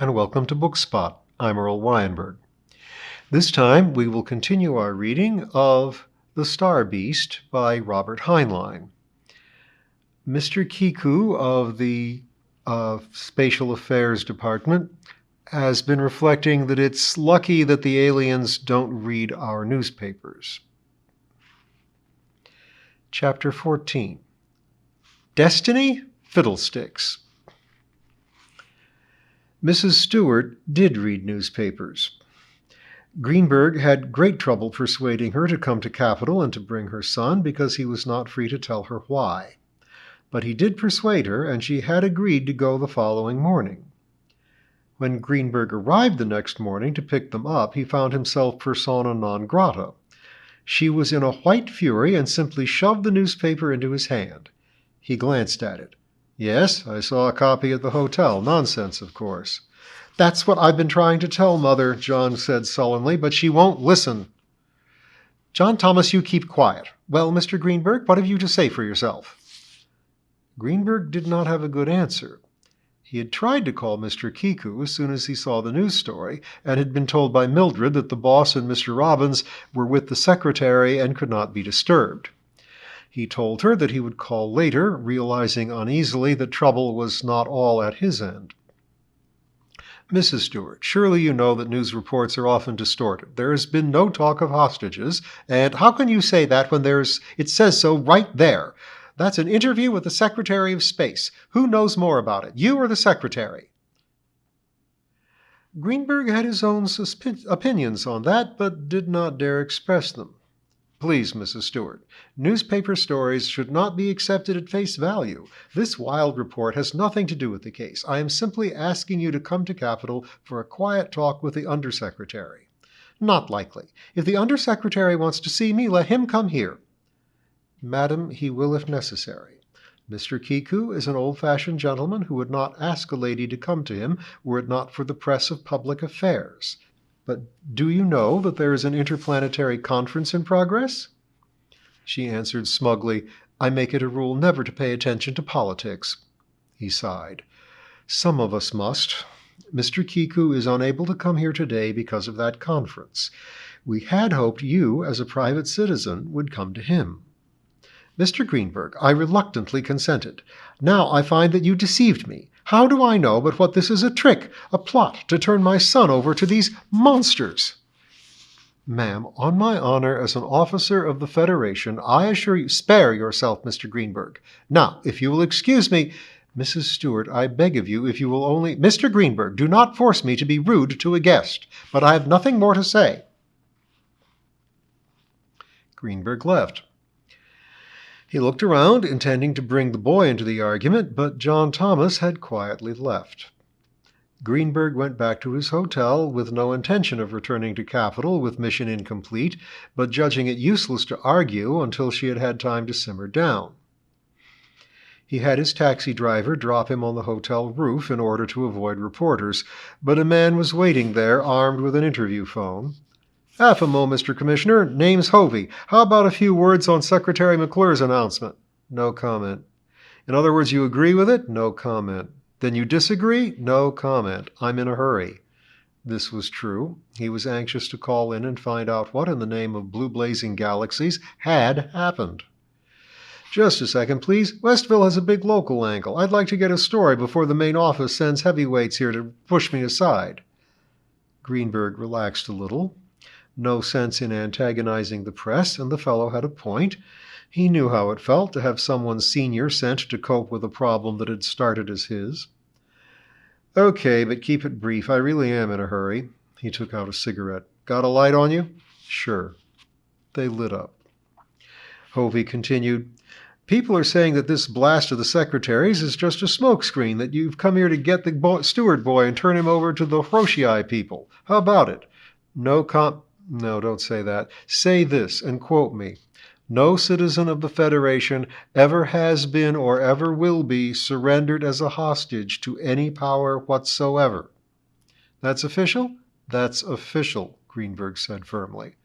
and welcome to Bookspot. I'm Earl Weinberg. This time we will continue our reading of The Star Beast by Robert Heinlein. Mr. Kiku of the Spatial Affairs Department has been reflecting that it's lucky that the aliens don't read our newspapers. Chapter 14. Destiny? Fiddlesticks. Mrs. Stewart did read newspapers. Greenberg had great trouble persuading her to come to Capitol and to bring her son because he was not free to tell her why. But he did persuade her, and she had agreed to go the following morning. When Greenberg arrived the next morning to pick them up, he found himself persona non grata. She was in a white fury and simply shoved the newspaper into his hand. He glanced at it. "Yes, I saw a copy at the hotel. Nonsense, of course." "That's what I've been trying to tell Mother," John said sullenly, "but she won't listen." "John Thomas, you keep quiet. Well, Mr. Greenberg, what have you to say for yourself?" Greenberg did not have a good answer. He had tried to call Mr. Kiku as soon as he saw the news story, and had been told by Mildred that the boss and Mr. Robbins were with the secretary and could not be disturbed. He told her that he would call later, realizing uneasily that trouble was not all at his end. "Mrs. Stewart, surely you know that news reports are often distorted. There has been no talk of hostages, and how can you say that when it says so right there? That's an interview with the Secretary of Space. Who knows more about it, you or the Secretary?" Greenberg had his own opinions on that, but did not dare express them. "Please, Mrs. Stewart, newspaper stories should not be accepted at face value. This wild report has nothing to do with the case. I am simply asking you to come to Capitol for a quiet talk with the Undersecretary." "Not likely. If the Undersecretary wants to see me, let him come here." "Madam, he will if necessary. Mr. Kiku is an old-fashioned gentleman who would not ask a lady to come to him were it not for the press of public affairs. But do you know that there is an interplanetary conference in progress?" She answered smugly, "I make it a rule never to pay attention to politics." He sighed. "Some of us must. Mr. Kiku is unable to come here today because of that conference. We had hoped you, as a private citizen, would come to him." "Mr. Greenberg, I reluctantly consented. Now I find that you deceived me. How do I know but what this is a trick, a plot to turn my son over to these monsters?" "Ma'am, on my honor as an officer of the Federation, I assure you—" "Spare yourself, Mr. Greenberg. Now, if you will excuse me—" "Mrs. Stewart, I beg of you, if you will only—" "Mr. Greenberg, do not force me to be rude to a guest. But I have nothing more to say." Greenberg left. He looked around, intending to bring the boy into the argument, but John Thomas had quietly left. Greenberg went back to his hotel with no intention of returning to Capitol with mission incomplete, but judging it useless to argue until she had had time to simmer down. He had his taxi driver drop him on the hotel roof in order to avoid reporters, but a man was waiting there armed with an interview phone. "Half a mo, Mr. Commissioner. Name's Hovey. How about a few words on Secretary McClure's announcement?" No comment. "In other words, you agree with it?" No comment. "Then you disagree?" No comment. "I'm in a hurry." This was true. He was anxious to call in and find out what in the name of blue blazing galaxies had happened. "Just a second, please. Westville has a big local angle. I'd like to get a story before the main office sends heavyweights here to push me aside." Greenberg relaxed a little. No sense in antagonizing the press, and the fellow had a point. He knew how it felt to have someone senior sent to cope with a problem that had started as his. "Okay, but keep it brief. I really am in a hurry." He took out a cigarette. "Got a light on you?" "Sure." They lit up. Hovey continued, "People are saying that this blast of the secretaries is just a smokescreen, that you've come here to get the Stewart boy and turn him over to the Hiroshii people. How about it?" No, don't say that. Say this, and quote me. "No citizen of the Federation ever has been or ever will be surrendered as a hostage to any power whatsoever." "That's official?" "That's official," Greenberg said firmly.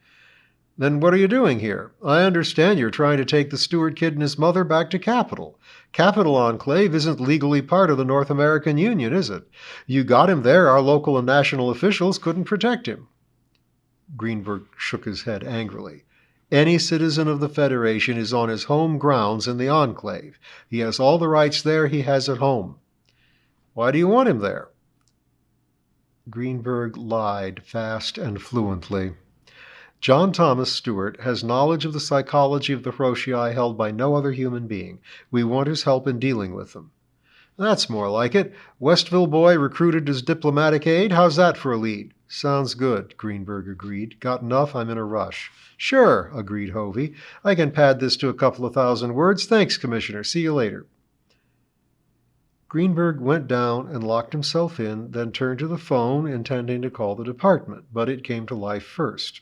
Then what are you doing here? I understand you're trying to take the Stewart kid and his mother back to Capital. Capital Enclave isn't legally part of the North American Union, is it? You got him there, our local and national officials couldn't protect him. Greenberg shook his head angrily. Any citizen of the Federation is on his home grounds in the Enclave. He has all the rights there he has at home. Why do you want him there? Greenberg lied fast and fluently. John Thomas Stewart has knowledge of the psychology of the Hiroshii held by no other human being. We want his help in dealing with them. That's more like it. Westville boy recruited as diplomatic aide. How's that for a lead? Sounds good, Greenberg agreed. Got enough? I'm in a rush. Sure, agreed Hovey. I can pad this to a couple of thousand words. Thanks, Commissioner. See you later. Greenberg went down and locked himself in, then turned to the phone, intending to call the department, but it came to life first.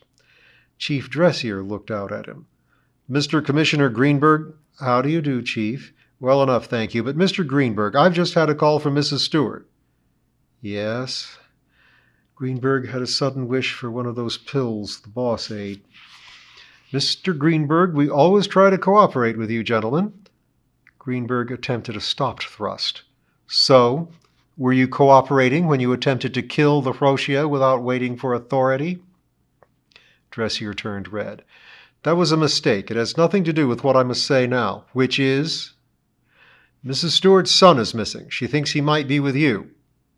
Chief Dressier looked out at him. Mr. Commissioner Greenberg? How do you do, Chief? Well enough, thank you. But Mr. Greenberg, I've just had a call from Mrs. Stewart. Yes? Greenberg had a sudden wish for one of those pills the boss ate. Mr. Greenberg, we always try to cooperate with you, gentlemen. Greenberg attempted a stopped thrust. So, were you cooperating when you attempted to kill the Hiroshia without waiting for authority? Dressier turned red. That was a mistake. It has nothing to do with what I must say now, which is... Mrs. Stewart's son is missing. She thinks he might be with you.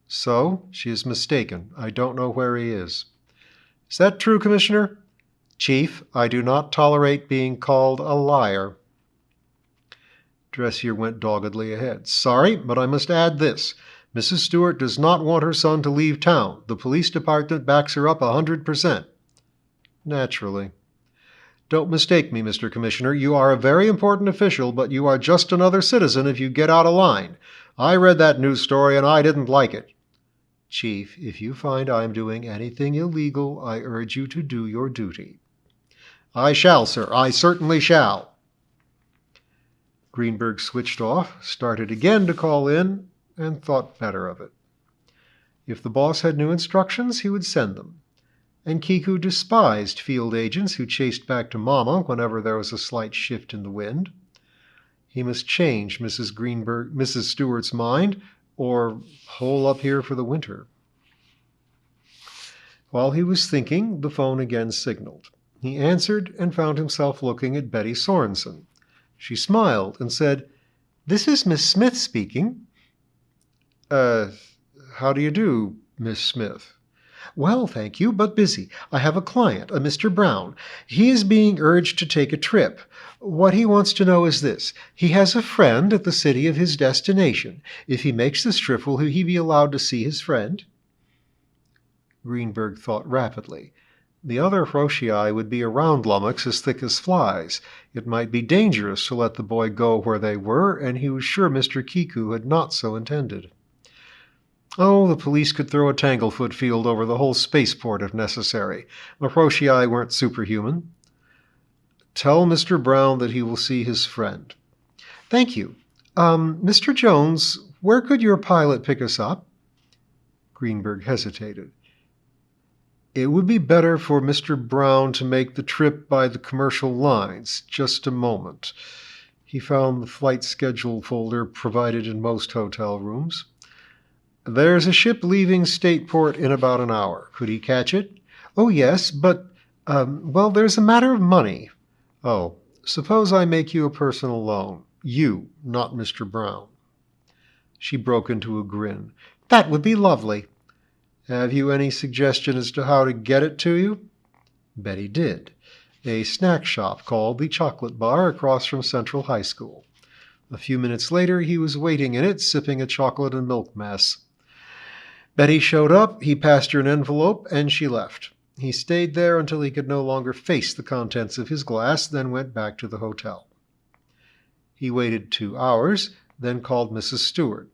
So, she is mistaken. I don't know where he is. Is that true, Commissioner? Chief, I do not tolerate being called a liar. Dressier went doggedly ahead. Sorry, but I must add this. Mrs. Stewart does not want her son to leave town. The police department backs her up 100%. Naturally. Don't mistake me, Mr. Commissioner. You are a very important official, but you are just another citizen if you get out of line. I read that news story and I didn't like it. Chief, if you find I am doing anything illegal, I urge you to do your duty. I shall, sir. I certainly shall. Greenberg switched off, started again to call in, and thought better of it. If the boss had new instructions, he would send them. And Kiku despised field agents who chased back to Mama whenever there was a slight shift in the wind. He must change Mrs. Stewart's mind, or hole up here for the winter. While he was thinking, the phone again signaled. He answered and found himself looking at Betty Sorensen. She smiled and said, "This is Miss Smith speaking." How do you do, Miss Smith?" "Well, thank you, but busy. I have a client, a Mr. Brown. He is being urged to take a trip. What he wants to know is this. He has a friend at the city of his destination. If he makes this trip, will he be allowed to see his friend?" Greenberg thought rapidly. The other Hiroshii would be around lummox as thick as flies. It might be dangerous to let the boy go where they were, and he was sure Mr. Kiku had not so intended. Oh, the police could throw a tanglefoot field over the whole spaceport if necessary. The Hiroshii weren't superhuman. Tell Mr. Brown that he will see his friend. Thank you. Mr. Jones, where could your pilot pick us up? Greenberg hesitated. It would be better for Mr. Brown to make the trip by the commercial lines. Just a moment. He found the flight schedule folder provided in most hotel rooms. There's a ship leaving Stateport in about an hour. Could he catch it? Oh, yes, but, well, there's a matter of money. Oh, suppose I make you a personal loan. You, not Mr. Brown. She broke into a grin. That would be lovely. Have you any suggestion as to how to get it to you? Betty did. A snack shop called the Chocolate Bar across from Central High School. A few minutes later, he was waiting in it, sipping a chocolate and milk mess. Betty showed up, he passed her an envelope, and she left. He stayed there until he could no longer face the contents of his glass, then went back to the hotel. He waited 2 hours, then called Mrs. Stewart.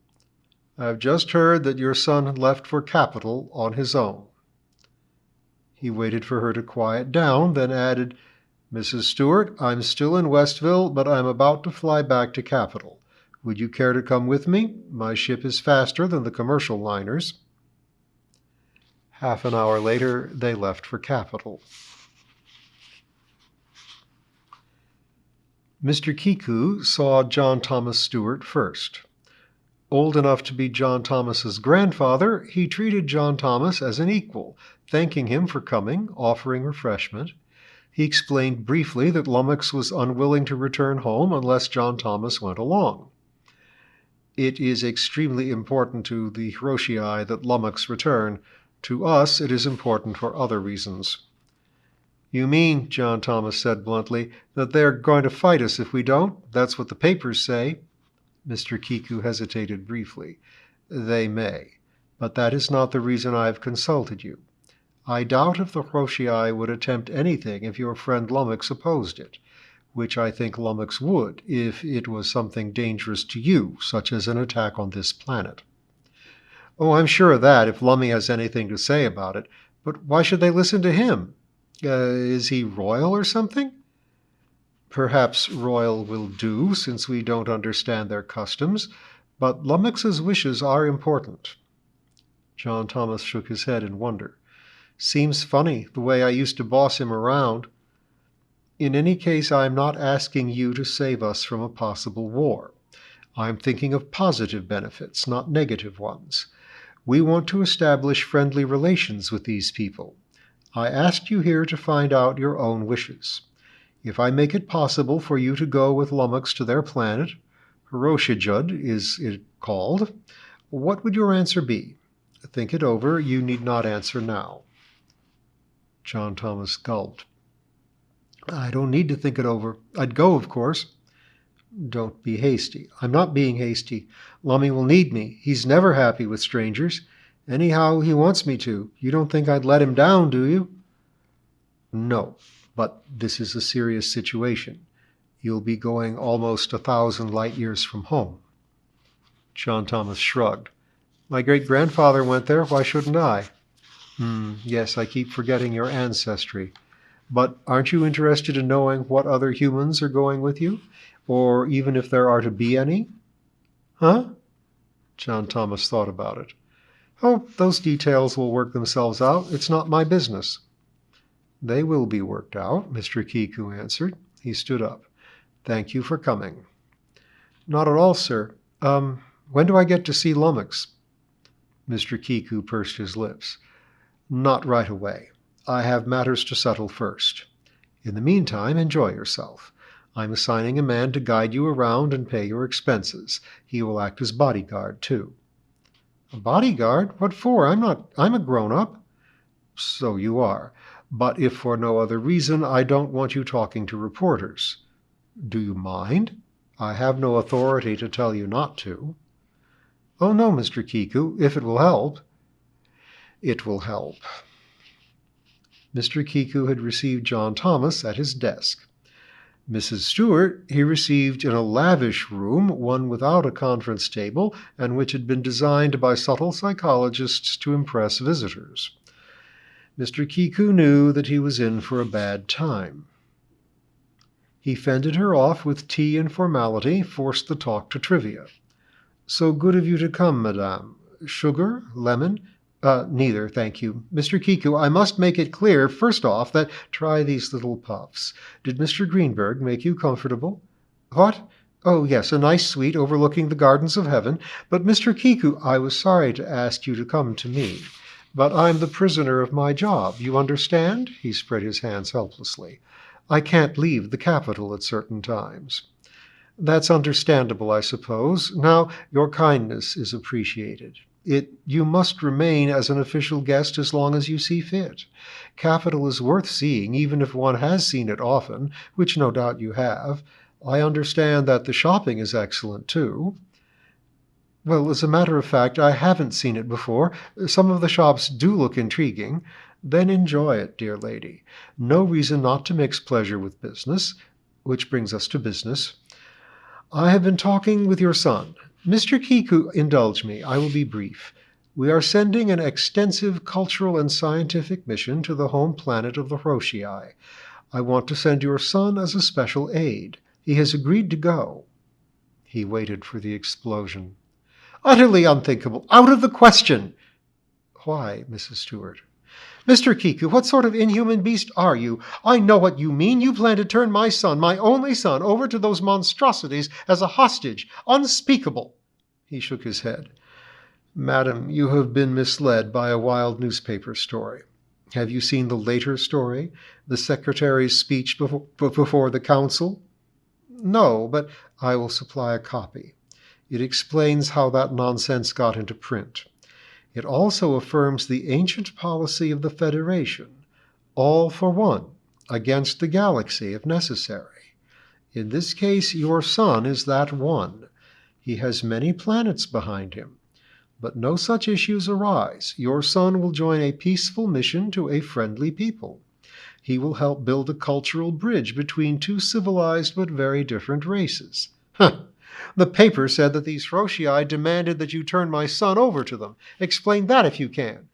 I've just heard that your son had left for Capital on his own. He waited for her to quiet down, then added, Mrs. Stewart, I'm still in Westville, but I'm about to fly back to Capital. Would you care to come with me? My ship is faster than the commercial liners. Half an hour later, they left for Capital. Mr. Kiku saw John Thomas Stewart first. Old enough to be John Thomas's grandfather, he treated John Thomas as an equal, thanking him for coming, offering refreshment. He explained briefly that Lummox was unwilling to return home unless John Thomas went along. It is extremely important to the Hiroshii that Lummox return. To us, it is important for other reasons. You mean, John Thomas said bluntly, that they're going to fight us if we don't? That's what the papers say. Mr. Kiku hesitated briefly. They may, but that is not the reason I have consulted you. I doubt if the Hiroshii would attempt anything if your friend Lummox opposed it, which I think Lummox would if it was something dangerous to you, such as an attack on this planet. Oh, I'm sure of that, if Lummy has anything to say about it, but why should they listen to him? Is he royal or something? Perhaps royal will do, since we don't understand their customs, but Lummox's wishes are important. John Thomas shook his head in wonder. Seems funny, the way I used to boss him around. In any case, I am not asking you to save us from a possible war. I am thinking of positive benefits, not negative ones. We want to establish friendly relations with these people. I asked you here to find out your own wishes. If I make it possible for you to go with Lummox to their planet, Hiroshijud is it called, what would your answer be? Think it over. You need not answer now. John Thomas gulped. I don't need to think it over. I'd go, of course. Don't be hasty. I'm not being hasty. Lummy will need me. He's never happy with strangers. Anyhow, he wants me to. You don't think I'd let him down, do you? No, but this is a serious situation. You'll be going almost 1,000 light years from home. John Thomas shrugged. My great-grandfather went there. Why shouldn't I? Yes, I keep forgetting your ancestry. But aren't you interested in knowing what other humans are going with you? Or even if there are to be any? Huh? John Thomas thought about it. Oh, those details will work themselves out. It's not my business. They will be worked out, Mr. Kiku answered. He stood up. Thank you for coming. Not at all, sir. When do I get to see Lummox? Mr. Kiku pursed his lips. Not right away. I have matters to settle first. In the meantime, enjoy yourself. I'm assigning a man to guide you around and pay your expenses. He will act as bodyguard, too. A bodyguard? What for? I'm a grown-up. So you are. But if for no other reason, I don't want you talking to reporters. Do you mind? I have no authority to tell you not to. Oh, no, Mr. Kiku, if it will help. It will help. Mr. Kiku had received John Thomas at his desk. Mrs. Stewart he received in a lavish room, one without a conference table, and which had been designed by subtle psychologists to impress visitors. Mr. Kiku knew that he was in for a bad time. He fended her off with tea and formality, forced the talk to trivia. So good of you to come, madame. Sugar? Lemon? Neither, thank you. Mr. Kiku, I must make it clear, first off, that try these little puffs. Did Mr. Greenberg make you comfortable? What? Oh, yes, a nice suite overlooking the gardens of heaven. But, Mr. Kiku, I was sorry to ask you to come to me. But I'm the prisoner of my job, you understand? He spread his hands helplessly. I can't leave the capital at certain times. That's understandable, I suppose. Now, your kindness is appreciated. You must remain as an official guest as long as you see fit. Capital is worth seeing, even if one has seen it often, which no doubt you have. I understand that the shopping is excellent, too. Well, as a matter of fact, I haven't seen it before. Some of the shops do look intriguing. Then enjoy it, dear lady. No reason not to mix pleasure with business, which brings us to business. I have been talking with your son. Mr. Kiku, indulge me. I will be brief. We are sending an extensive cultural and scientific mission to the home planet of the Hiroshii. I want to send your son as a special aid. He has agreed to go. He waited for the explosion. Utterly unthinkable. Out of the question. Why, Mrs. Stewart? Mr. Kiku, what sort of inhuman beast are you? I know what you mean. You plan to turn my son, my only son, over to those monstrosities as a hostage. Unspeakable. He shook his head. Madam, you have been misled by a wild newspaper story. Have you seen the later story, the secretary's speech before the council? No, but I will supply a copy. It explains how that nonsense got into print. It also affirms the ancient policy of the Federation, all for one, against the galaxy if necessary. In this case, your son is that one. He has many planets behind him. But no such issues arise. Your son will join a peaceful mission to a friendly people. He will help build a cultural bridge between two civilized but very different races. Huh! The paper said that these Roshii demanded that you turn my son over to them. Explain that if you can.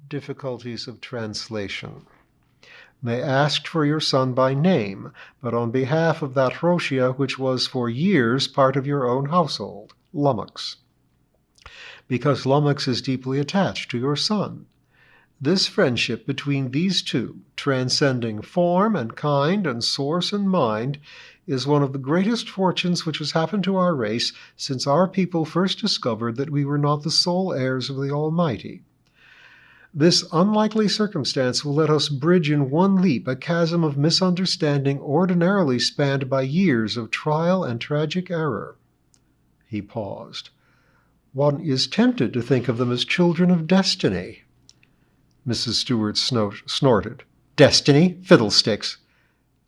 Difficulties of translation. They asked for your son by name, but on behalf of that Roshia which was for years part of your own household, Lummox. Because Lummox is deeply attached to your son. This friendship between these two, transcending form and kind and source and mind, is one of the greatest fortunes which has happened to our race since our people first discovered that we were not the sole heirs of the Almighty. This unlikely circumstance will let us bridge in one leap a chasm of misunderstanding ordinarily spanned by years of trial and tragic error. He paused. One is tempted to think of them as children of destiny. Mrs. Stewart snorted. Destiny? Fiddlesticks.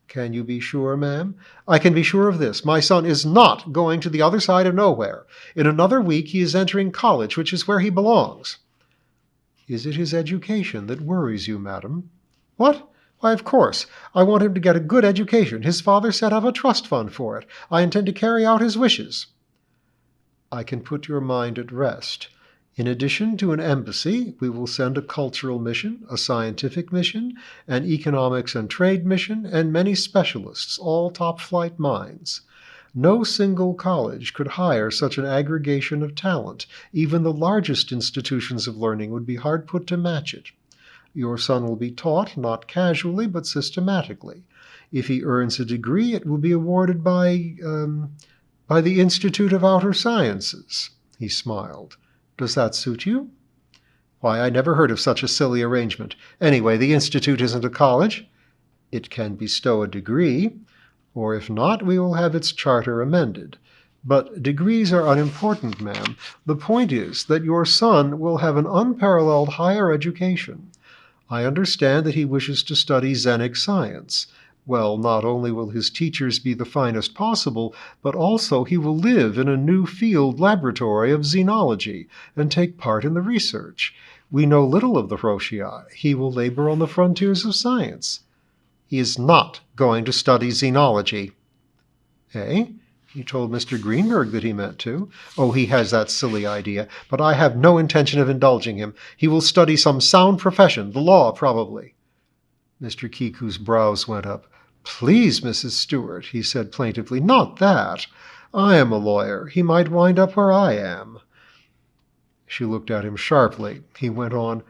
Can you be sure, ma'am? I can be sure of this. My son is not going to the other side of nowhere. In another week he is entering college, which is where he belongs. Is it his education that worries you, madam? What? Why, of course. I want him to get a good education. His father set up a trust fund for it. I intend to carry out his wishes. I can put your mind at rest. In addition to an embassy, we will send a cultural mission, a scientific mission, an economics and trade mission, and many specialists, all top-flight minds. No single college could hire such an aggregation of talent. Even the largest institutions of learning would be hard put to match it. Your son will be taught, not casually, but systematically. If he earns a degree, it will be awarded by the Institute of Outer Sciences. He smiled. Does that suit you? Why, I never heard of such a silly arrangement. Anyway, the Institute isn't a college. It can bestow a degree, or if not, we will have its charter amended. But degrees are unimportant, ma'am. The point is that your son will have an unparalleled higher education. I understand that he wishes to study Xenic science. Well, not only will his teachers be the finest possible, but also he will live in a new field laboratory of xenology and take part in the research. We know little of the Roshii. He will labor on the frontiers of science. He is not going to study xenology. Eh? He told Mr. Greenberg that he meant to. Oh, he has that silly idea, but I have no intention of indulging him. He will study some sound profession, the law, probably. Mr. Kiku's brows went up. Please, Mrs. Stewart, he said plaintively, not that. I am a lawyer. He might wind up where I am. She looked at him sharply. He went on,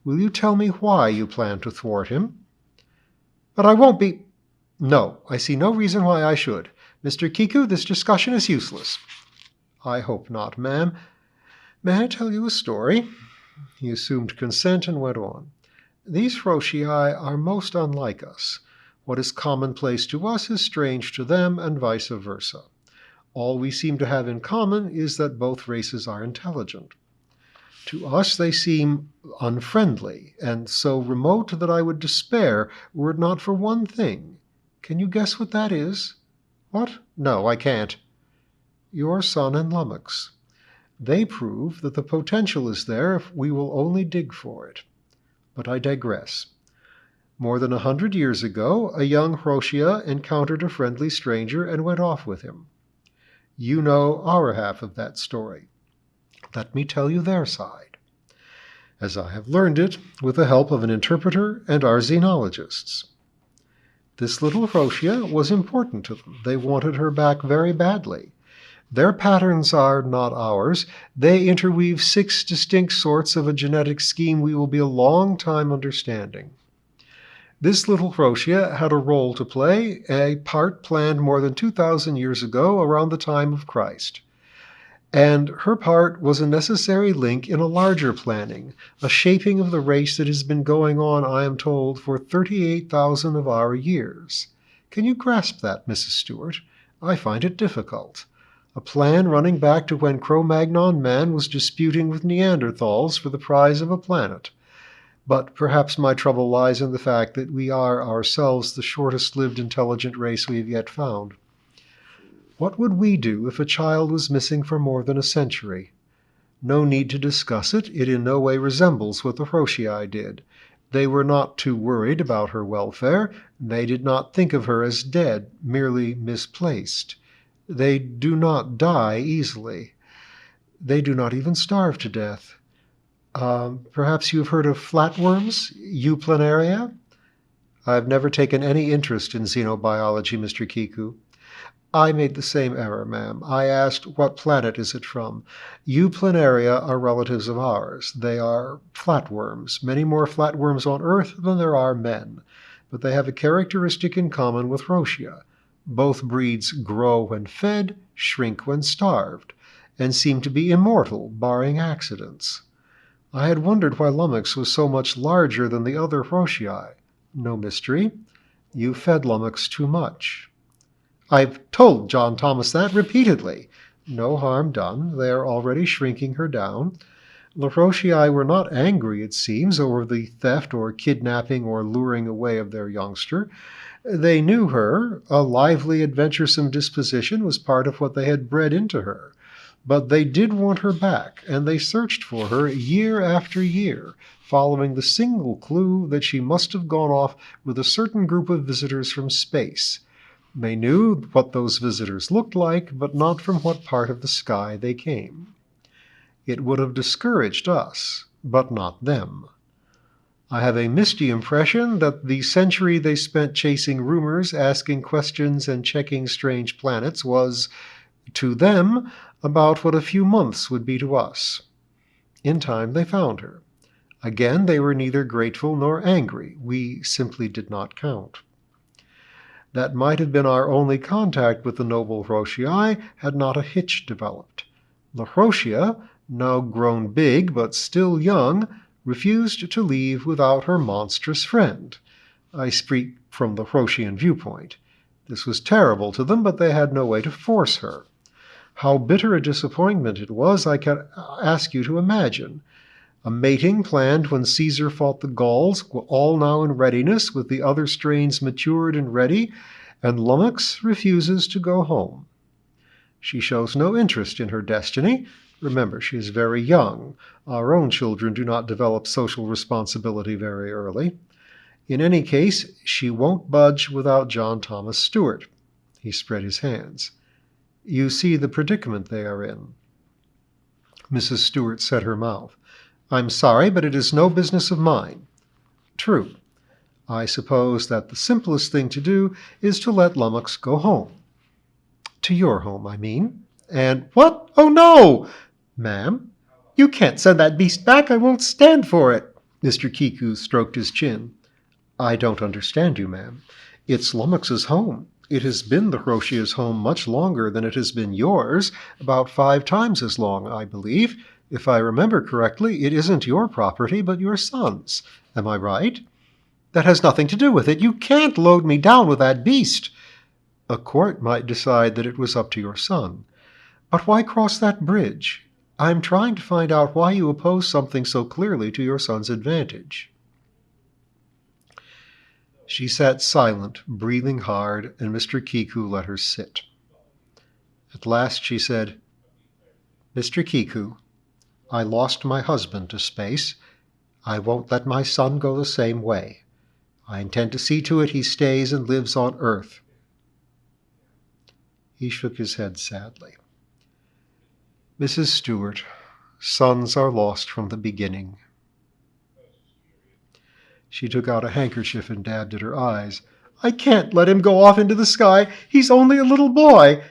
Will you tell me why you plan to thwart him? But I won't be... No, I see no reason why I should. Mr. Kiku, this discussion is useless. I hope not, ma'am. May I tell you a story? He assumed consent and went on. These Roshii are most unlike us. What is commonplace to us is strange to them, and vice versa. All we seem to have in common is that both races are intelligent. To us they seem unfriendly, and so remote that I would despair were it not for one thing. Can you guess what that is? What? No, I can't. Your son and Lummox. They prove that the potential is there if we will only dig for it. But I digress. More than 100 years ago, a young Roshia encountered a friendly stranger and went off with him. You know our half of that story. Let me tell you their side, as I have learned it with the help of an interpreter and our xenologists. This little Roshia was important to them. They wanted her back very badly. Their patterns are not ours. They interweave 6 distinct sorts of a genetic scheme we will be a long time understanding. This little Rosia had a role to play, a part planned more than 2,000 years ago around the time of Christ. And her part was a necessary link in a larger planning, a shaping of the race that has been going on, I am told, for 38,000 of our years. Can you grasp that, Mrs. Stewart? I find it difficult. A plan running back to when Cro-Magnon man was disputing with Neanderthals for the prize of a planet. But perhaps my trouble lies in the fact that we are ourselves the shortest-lived intelligent race we have yet found. What would we do if a child was missing for more than a century? No need to discuss it. It in no way resembles what the Roshii did. They were not too worried about her welfare. They did not think of her as dead, merely misplaced. They do not die easily. They do not even starve to death. Perhaps you've heard of flatworms, Euplanaria? I've never taken any interest in xenobiology, Mr. Kiku. I made the same error, ma'am. I asked, what planet is it from? Euplanaria are relatives of ours. They are flatworms, many more flatworms on Earth than there are men. But they have a characteristic in common with Rosia. Both breeds grow when fed, shrink when starved, and seem to be immortal, barring accidents. I had wondered why Lummox was so much larger than the other Roshii. No mystery. You fed Lummox too much. I've told John Thomas that repeatedly. No harm done. They are already shrinking her down. The Roshii were not angry, it seems, over the theft or kidnapping or luring away of their youngster. They knew her. A lively, adventuresome disposition was part of what they had bred into her. But they did want her back, and they searched for her year after year, following the single clue that she must have gone off with a certain group of visitors from space. They knew what those visitors looked like, but not from what part of the sky they came. It would have discouraged us, but not them. I have a misty impression that the century they spent chasing rumors, asking questions, and checking strange planets was, to them, about what a few months would be to us. In time they found her. Again, they were neither grateful nor angry. We simply did not count. That might have been our only contact with the noble Roshii had not a hitch developed. The Roshia, now grown big but still young, refused to leave without her monstrous friend. I speak from the Roshian viewpoint. This was terrible to them, but they had no way to force her. How bitter a disappointment it was, I can ask you to imagine. A mating planned when Caesar fought the Gauls, all now in readiness, with the other strains matured and ready, and Lummox refuses to go home. She shows no interest in her destiny. Remember, she is very young. Our own children do not develop social responsibility very early. In any case, she won't budge without John Thomas Stewart. He spread his hands. You see the predicament they are in. Mrs. Stewart set her mouth. I'm sorry, but it is no business of mine. True. I suppose that the simplest thing to do is to let Lummox go home. To your home, I mean. And what? Oh, no! Ma'am, you can't send that beast back. I won't stand for it. Mr. Kiku stroked his chin. I don't understand you, ma'am. It's Lummox's home. It has been the Roshia's home much longer than it has been yours, about 5 times as long, I believe. If I remember correctly, it isn't your property, but your son's. Am I right? That has nothing to do with it. You can't load me down with that beast. A court might decide that it was up to your son. But why cross that bridge? I'm trying to find out why you oppose something so clearly to your son's advantage. She sat silent, breathing hard, and Mr. Kiku let her sit. At last she said, Mr. Kiku, I lost my husband to space. I won't let my son go the same way. I intend to see to it he stays and lives on Earth. He shook his head sadly. Mrs. Stewart, sons are lost from the beginning. She took out a handkerchief and dabbed at her eyes. I can't let him go off into the sky. He's only a little boy.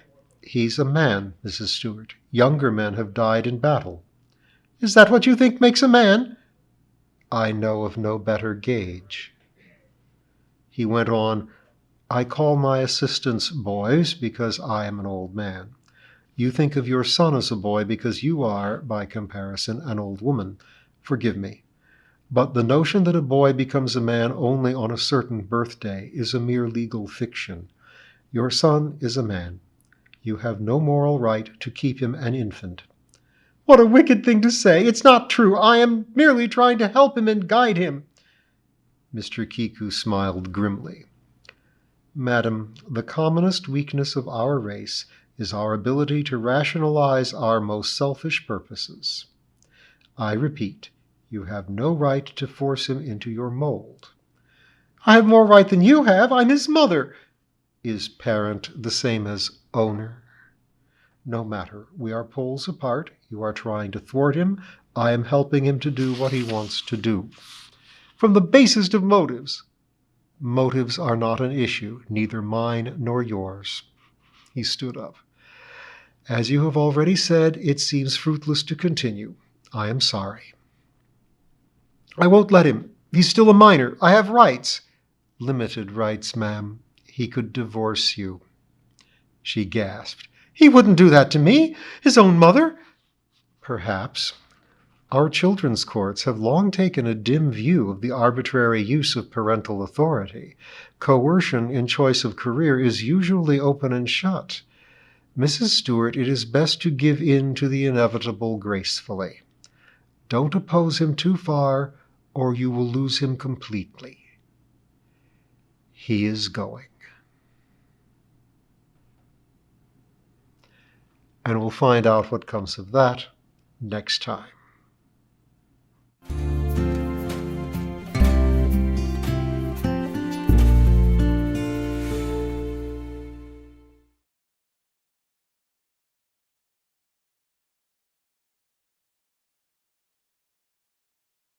He's a man, Mrs. Stewart. Younger men have died in battle. Is that what you think makes a man? I know of no better gauge. He went on, I call my assistants boys because I am an old man. You think of your son as a boy because you are, by comparison, an old woman. Forgive me. But the notion that a boy becomes a man only on a certain birthday is a mere legal fiction. Your son is a man. You have no moral right to keep him an infant. What a wicked thing to say! It's not true. I am merely trying to help him and guide him. Mr. Kiku smiled grimly. Madam, the commonest weakness of our race is our ability to rationalize our most selfish purposes. I repeat, you have no right to force him into your mold. I have more right than you have. I'm his mother. Is parent the same as owner? No matter. We are poles apart. You are trying to thwart him. I am helping him to do what he wants to do. From the basest of motives. Motives are not an issue, neither mine nor yours. He stood up. As you have already said, it seems fruitless to continue. I am sorry. I won't let him. He's still a minor. I have rights. Limited rights, ma'am. He could divorce you. She gasped. He wouldn't do that to me, his own mother. Perhaps. Our children's courts have long taken a dim view of the arbitrary use of parental authority. Coercion in choice of career is usually open and shut. Mrs. Stewart, it is best to give in to the inevitable gracefully. Don't oppose him too far, or you will lose him completely. He is going. And we'll find out what comes of that next time.